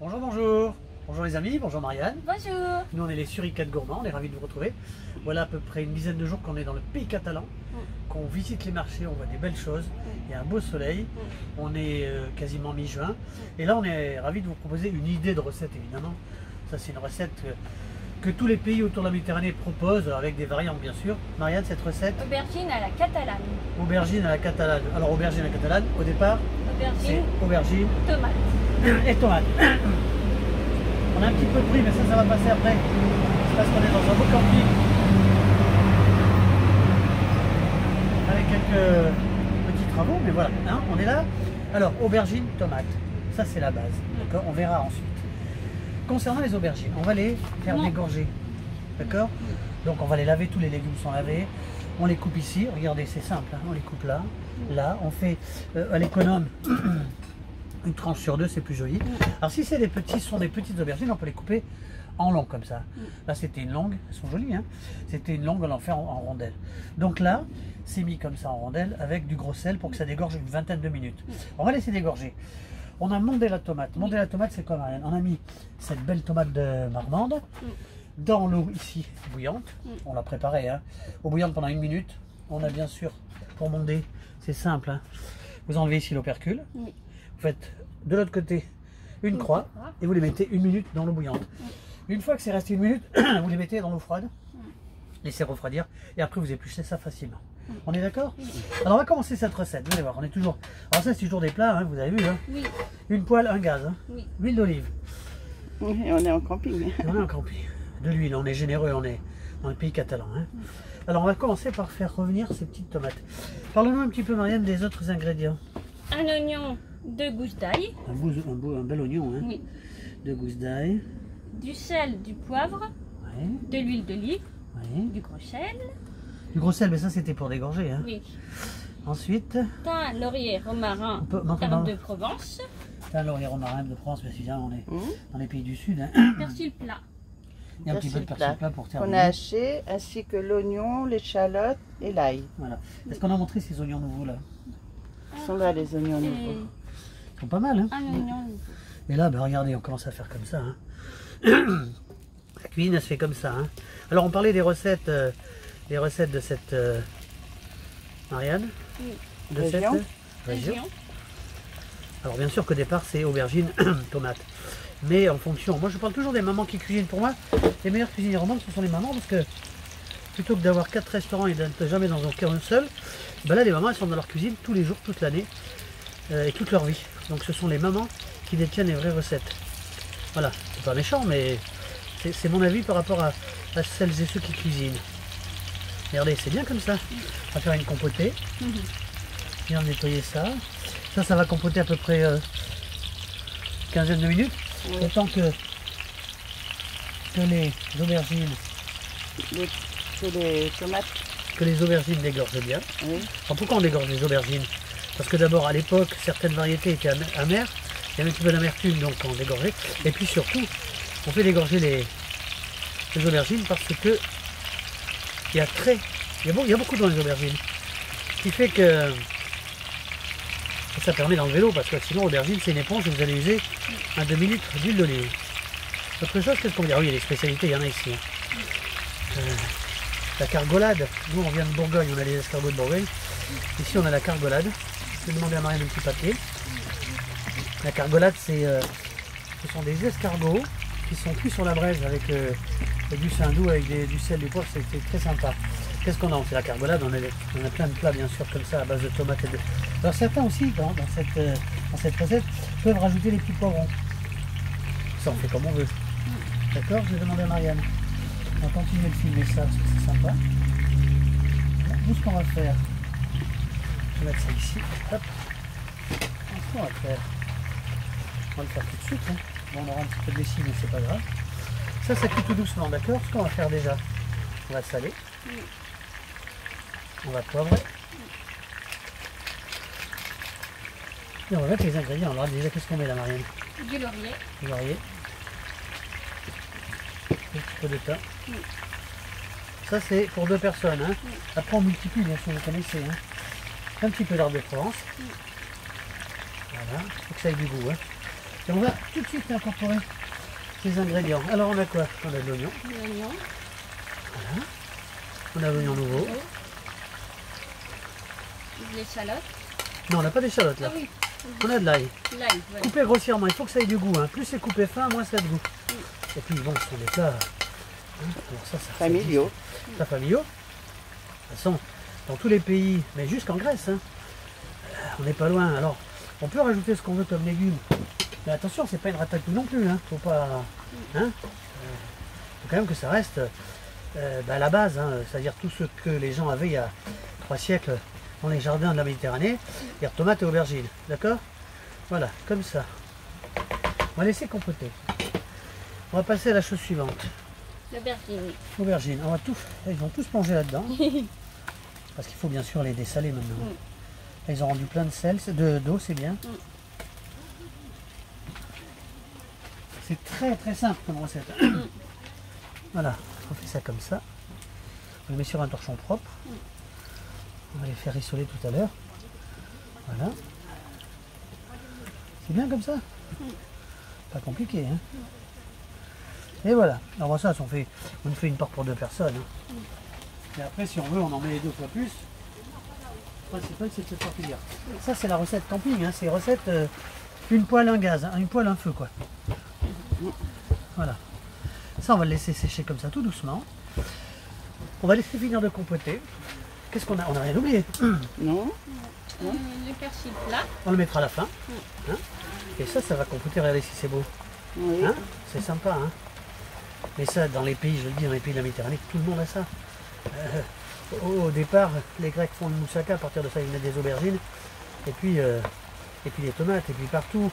Bonjour, bonjour. Bonjour les amis, bonjour Marianne. Bonjour. Nous on est les Suricates Gourmands, on est ravis de vous retrouver. Voilà à peu près une dizaine de jours qu'on est dans le pays catalan, qu'on visite les marchés, on voit des belles choses, il y a un beau soleil, on est quasiment mi-juin. Et là on est ravis de vous proposer une idée de recette évidemment. Ça c'est une recette que tous les pays autour de la Méditerranée proposent, avec des variantes bien sûr. Marianne, cette recette? Aubergine à la catalane. Aubergine à la catalane. Alors aubergine à la catalane, au départ, c'est Aubergine, aubergine tomate. et tomate. On a un petit peu de bruit, mais ça va passer après. C'est parce qu'on est dans un beau camping avec quelques petits travaux, mais voilà, hein, on est là. Alors, aubergine, tomate, ça c'est la base, d'accord? On verra ensuite. Concernant les aubergines, on va les faire dégorger, d'accord? Donc on va les laver, tous les légumes sont lavés. On les coupe ici, regardez, c'est simple, hein, on les coupe là, là, on fait à l'économe. Une tranche sur deux, c'est plus joli. Alors si c'est des petits, ce sont des petites aubergines, on peut les couper en longues comme ça. Là c'était une longue, elles sont jolies, hein. C'était une longue, on en fait en rondelles. Donc là, c'est mis comme ça en rondelles avec du gros sel pour que ça dégorge une vingtaine de minutes. On va laisser dégorger. On a mondé la tomate. Mondé la tomate, c'est comme Marianne. On a mis cette belle tomate de Marmande dans l'eau ici bouillante. On l'a préparée, hein, eau bouillante pendant 1 minute. On a bien sûr, pour monder, c'est simple, hein. Vous enlevez ici l'opercule. Vous faites de l'autre côté une croix et vous les mettez 1 minute dans l'eau bouillante. Une fois que c'est resté 1 minute, vous les mettez dans l'eau froide, laissez refroidir et après vous épluchez ça facilement. On est d'accord? Alors on va commencer cette recette, vous allez voir, on est toujours... Alors ça c'est toujours des plats, hein, vous avez vu, hein. Une poêle, un gaz, hein. Huile d'olive. Oui, on est en camping. On est en camping. De l'huile, on est généreux, on est dans le pays catalan, hein. Alors on va commencer par faire revenir ces petites tomates. Parle-nous un petit peu Marianne des autres ingrédients. Un oignon, 2 gousses d'ail. Un bel oignon, hein. 2 gousses d'ail. Du sel, du poivre, de l'huile d'olive, du gros sel. Du gros sel, mais ça c'était pour dégorger, hein. Ensuite, thym, laurier, romarin, herbe de Provence. Thym, laurier, romarin, herbe de Provence, parce que on est dans les pays du sud, hein. Persil plat. Il y a un petit peu de persil plat pour terminer. On a haché, ainsi que l'oignon, l'échalote et l'ail. Voilà. Est-ce qu'on a montré ces oignons nouveaux là? Ils sont là les oignons nouveaux. Ils sont pas mal, hein. Un oignon. Et là, ben, regardez, on commence à faire comme ça, hein. La cuisine, elle se fait comme ça, hein. Alors, on parlait des recettes de cette Marianne, de cette région. Alors, bien sûr qu'au départ, c'est aubergine, tomate. Mais en fonction, moi je parle toujours des mamans qui cuisinent. Pour moi, les meilleures cuisinières au monde, ce sont les mamans, parce que plutôt que d'avoir 4 restaurants et d'être jamais dans aucun seul, ben là les mamans elles sont dans leur cuisine tous les jours, toute l'année et toute leur vie. Donc ce sont les mamans qui détiennent les vraies recettes. Voilà, c'est pas méchant, mais c'est mon avis par rapport à celles et ceux qui cuisinent. Regardez, c'est bien comme ça. On va faire une compotée. Bien nettoyer ça. Ça va compoter à peu près quinzaine de minutes. Autant que les aubergines, que les aubergines dégorgent bien. Alors pourquoi on dégorge les aubergines? Parce que d'abord à l'époque certaines variétés étaient amères, il y avait un petit peu d'amertume donc on dégorgeait. Et puis surtout on fait dégorger les aubergines parce que il y a beaucoup dans les aubergines. Ce qui fait que ça permet d'enlever l'eau, parce que sinon l'aubergine c'est une éponge et vous allez user un demi-litre d'huile d'olive. Autre chose, qu'est-ce qu'on dit? Ah oui, il y a des spécialités, il y en a ici. La cargolade, nous on vient de Bourgogne, on a les escargots de Bourgogne. Ici on a la cargolade. Je vais demander à Marianne un petit papier. La cargolade, ce sont des escargots qui sont cuits sur la braise avec du saindoux, avec du sel, du poivre, c'est très sympa. Qu'est-ce qu'on a? On fait la cargolade, on a plein de plats bien sûr comme ça à base de tomates et de... Alors certains aussi dans cette recette peuvent rajouter les petits poivrons. Ça on fait comme on veut. D'accord? Je vais demander à Marianne. On va continuer de filmer ça parce que c'est sympa. Tout ce qu'on va faire, je vais mettre ça ici. Hop. Ce qu'on va faire, on va le faire tout de suite, hein. Bon, on aura un petit peu de lessive mais c'est pas grave. Ça cuit tout doucement, d'accord? Ce qu'on va faire déjà, on va saler. On va poivrer. Et on va mettre les ingrédients. Alors déjà, qu'est-ce qu'on met là, Marianne? Du laurier. Du laurier. Un petit peu de thym. Ça c'est pour 2 personnes, hein. Après on multiplie, bien sûr, vous connaissez, hein. Un petit peu d'herbe de Provence. Voilà, il faut que ça ait du goût, hein. Et on va tout de suite incorporer ces ingrédients. Alors on a quoi? On a de l'oignon. L'oignon. Voilà. On a l'oignon nouveau. L'échalote. Non, on n'a pas d'échalote là. Ah oui. On a de l'ail. L'ail, voilà. Coupé grossièrement, il faut que ça ait du goût. Hein. Plus c'est coupé fin, moins ça a de goût. Et puis bon, ce sont des plats. Hein. Alors ça Familiaux. Ça familiaux. De toute façon, dans tous les pays, mais jusqu'en Grèce, hein, on n'est pas loin. Alors, on peut rajouter ce qu'on veut comme légumes. Mais attention, c'est pas une ratatouille non plus. Hein. Faut pas. Hein, faut quand même que ça reste la base. Hein. C'est-à-dire tout ce que les gens avaient il y a 3 siècles dans les jardins de la Méditerranée. C'est-à-dire tomates et aubergines. D'accord? Voilà, comme ça. On va laisser compoter. On va passer à la chose suivante. L'aubergine. Aubergine. On va tout, ils vont tous plonger là-dedans. Parce qu'il faut bien sûr les dessaler maintenant. Là, ils ont rendu plein de sel, d'eau, c'est bien. C'est très très simple comme recette. Voilà, on fait ça comme ça. On le met sur un torchon propre. On va les faire rissoler tout à l'heure. Voilà. C'est bien comme ça. Pas compliqué, hein. Et voilà. Alors ça, on fait une part pour 2 personnes. Hein. Et après, si on veut, on en met 2 fois plus. Le principal, c'est de se faire plaisir. Ça, c'est la recette camping. Hein. C'est recette une poêle, un gaz, hein. Une poêle, un feu, quoi. Voilà. Ça, on va le laisser sécher comme ça, tout doucement. On va laisser finir de compoter. Qu'est-ce qu'on a? On n'a rien oublié. Non. Le persil plat. On le mettra à la fin. Hein. Et ça va compoter. Regardez si c'est beau. Oui. Hein, c'est sympa. Hein. Mais ça, dans les pays, je le dis, dans les pays de la Méditerranée, tout le monde a ça. Au départ, les Grecs font le moussaka. À partir de ça, ils mettent des aubergines. Et puis des tomates. Et puis partout,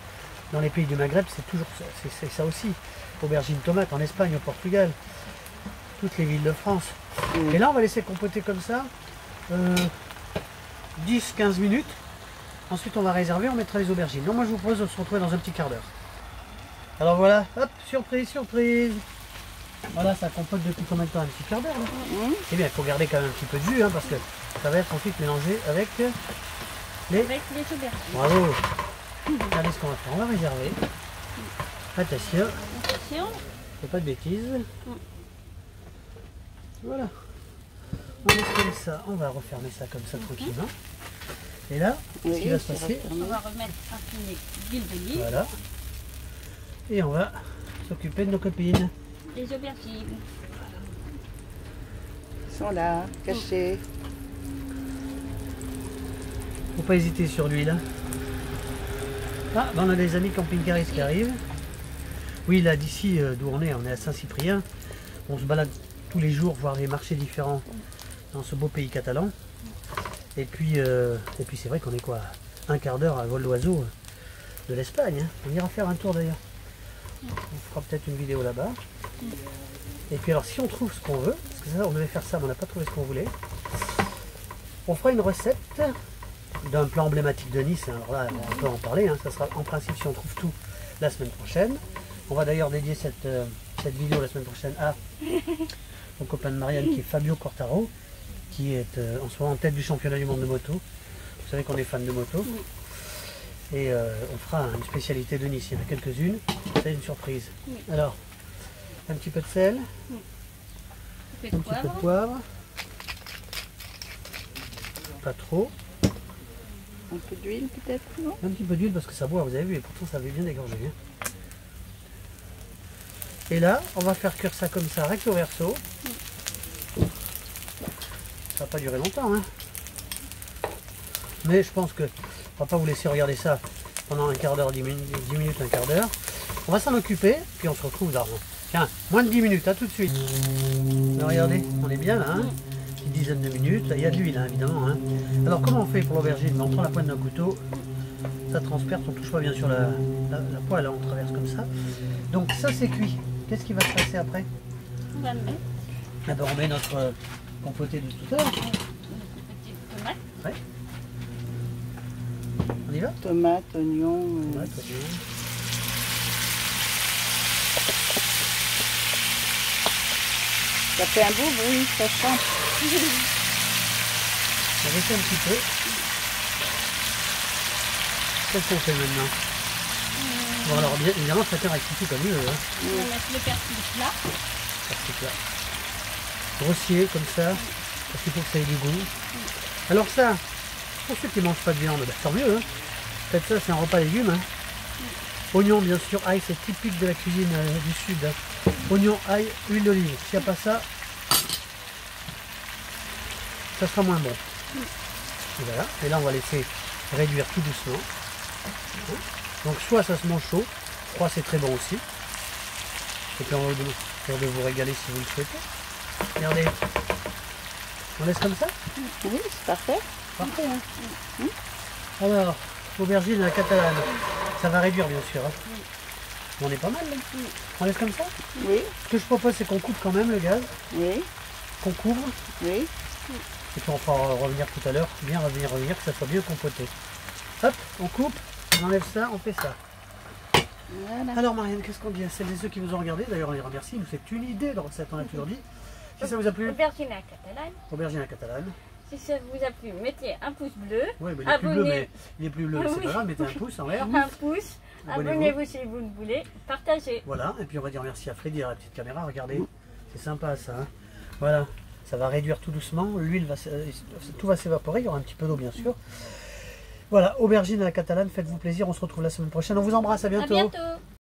dans les pays du Maghreb, c'est toujours ça. C'est ça aussi. Aubergines, tomates. En Espagne, au Portugal. Toutes les villes de France. Et là, on va laisser compoter comme ça 10-15 minutes. Ensuite, on va réserver, on mettra les aubergines. Donc, moi, je vous propose de se retrouver dans un petit quart d'heure. Alors voilà, hop, surprise, surprise. Voilà, ça compote depuis combien de temps? Un petit quart d'heure. C'est bien, il faut garder quand même un petit peu de jus, hein, parce que ça va être ensuite mélangé avec les aubergines. Bravo. Regardez ce qu'on va faire. On va réserver. Attention. Attention. Fais pas de bêtises. Voilà. On met comme ça, on va refermer ça comme ça tranquillement. Et là, ce qui va se passer, on va remettre un filet d'huile d'olive. Voilà. Et on va s'occuper de nos copines. Les aubergines. Ils sont là, cachés. Faut pas hésiter sur l'huile. Ah, ben on a des amis camping-caristes qui arrivent. Oui, là d'ici d'où on est à Saint-Cyprien. On se balade tous les jours voir les marchés différents dans ce beau pays catalan. Et puis c'est vrai qu'on est quoi, un quart d'heure à vol d'oiseau de l'Espagne. Hein. On ira faire un tour d'ailleurs. On fera peut-être une vidéo là-bas. Et puis alors si on trouve ce qu'on veut, parce que ça on devait faire ça mais on n'a pas trouvé ce qu'on voulait, on fera une recette d'un plat emblématique de Nice. Alors là on peut en parler, hein. Ça sera en principe si on trouve tout la semaine prochaine. On va d'ailleurs dédier cette vidéo la semaine prochaine à mon copain de Marianne qui est Fabio Quartaro, qui est en ce moment en tête du championnat du monde de moto. Vous savez qu'on est fan de moto. Et on fera une spécialité de Nice, il y en a quelques-unes. C'est une surprise. Alors, un petit peu de sel, un petit peu de poivre, pas trop. Un peu d'huile peut-être, non? Un petit peu d'huile parce que ça boit, vous avez vu, et pourtant ça avait bien dégorgé. Hein. Et là, on va faire cuire ça comme ça, recto verso. Ça va pas durer longtemps, hein. Mais je pense que on va pas vous laisser regarder ça pendant un quart d'heure, 10 minutes, un quart d'heure. On va s'en occuper, puis on se retrouve dans moins de 10 minutes, à tout de suite. Alors, regardez, on est bien là, hein. Une dizaine de minutes, il y a de l'huile hein, évidemment. Hein. Alors comment on fait pour l'aubergine? On prend la pointe d'un couteau, ça transperce, on ne touche pas bien sûr la poêle, hein, on traverse comme ça. Donc ça c'est cuit. Qu'est-ce qui va se passer après? On va mettre. Ah ben, on met notre compoté de tout à l'heure. Une petite tomate. Ouais. On y va? Tomate, oignon. Ouais, très bien. Ça fait un beau bruit, ça chante. On va baisser un petit peu. Qu'est-ce qu'on fait maintenant? Bon alors bien évidemment chacun rectifie comme il veut. Hein. On va mettre le persil plat. Persil plat. Grossier comme ça, parce qu'il faut que ça ait du goût. Alors ça, pour ceux qui ne mangent pas de viande, bah, tant mieux. Hein. Faites ça, c'est un repas légumes. Hein. Oignon bien sûr, ail, c'est typique de la cuisine du sud. Hein. Oignon, ail, huile d'olive. S'il n'y a pas ça, ça sera moins bon. Et voilà. Et là on va laisser réduire tout doucement. Donc soit ça se mange chaud, froid c'est très bon aussi. Et puis on va de vous régaler si vous le souhaitez. Regardez. On laisse comme ça? Oui, c'est parfait. Parfait. Hein. Alors, aubergine à la catalane. Ça va réduire bien sûr. Hein. On est pas mal là. On laisse comme ça? Oui, Ce que je propose c'est qu'on coupe quand même le gaz, oui, qu'on couvre. oui. Et puis on pourra revenir tout à l'heure, bien revenir, que ça soit bien compoté. Hop, on coupe, on enlève ça, on fait ça. Voilà. Alors Marianne, qu'est-ce qu'on dit à celles et ceux qui vous ont regardé? D'ailleurs on les remercie, nous c'est une idée de recette, on a toujours dit. Si ça vous a plu, Aubergine à la catalane. aubergine à la catalane. Si ça vous a plu, mettez un pouce bleu. Oui, mais il est plus bleu, mais il est plus bleu, c'est Oui. pas grave, mettez un pouce en l'air. Un pouce. Abonnez-vous. Abonnez-vous si vous le voulez. Partagez. Voilà, et puis on va dire merci à Freddy à la petite caméra, regardez, c'est sympa ça. Hein. Voilà, ça va réduire tout doucement, l'huile va, tout va s'évaporer, il y aura un petit peu d'eau bien sûr. Voilà, aubergine à la catalane, faites-vous plaisir, on se retrouve la semaine prochaine, on vous embrasse, à À bientôt. bientôt.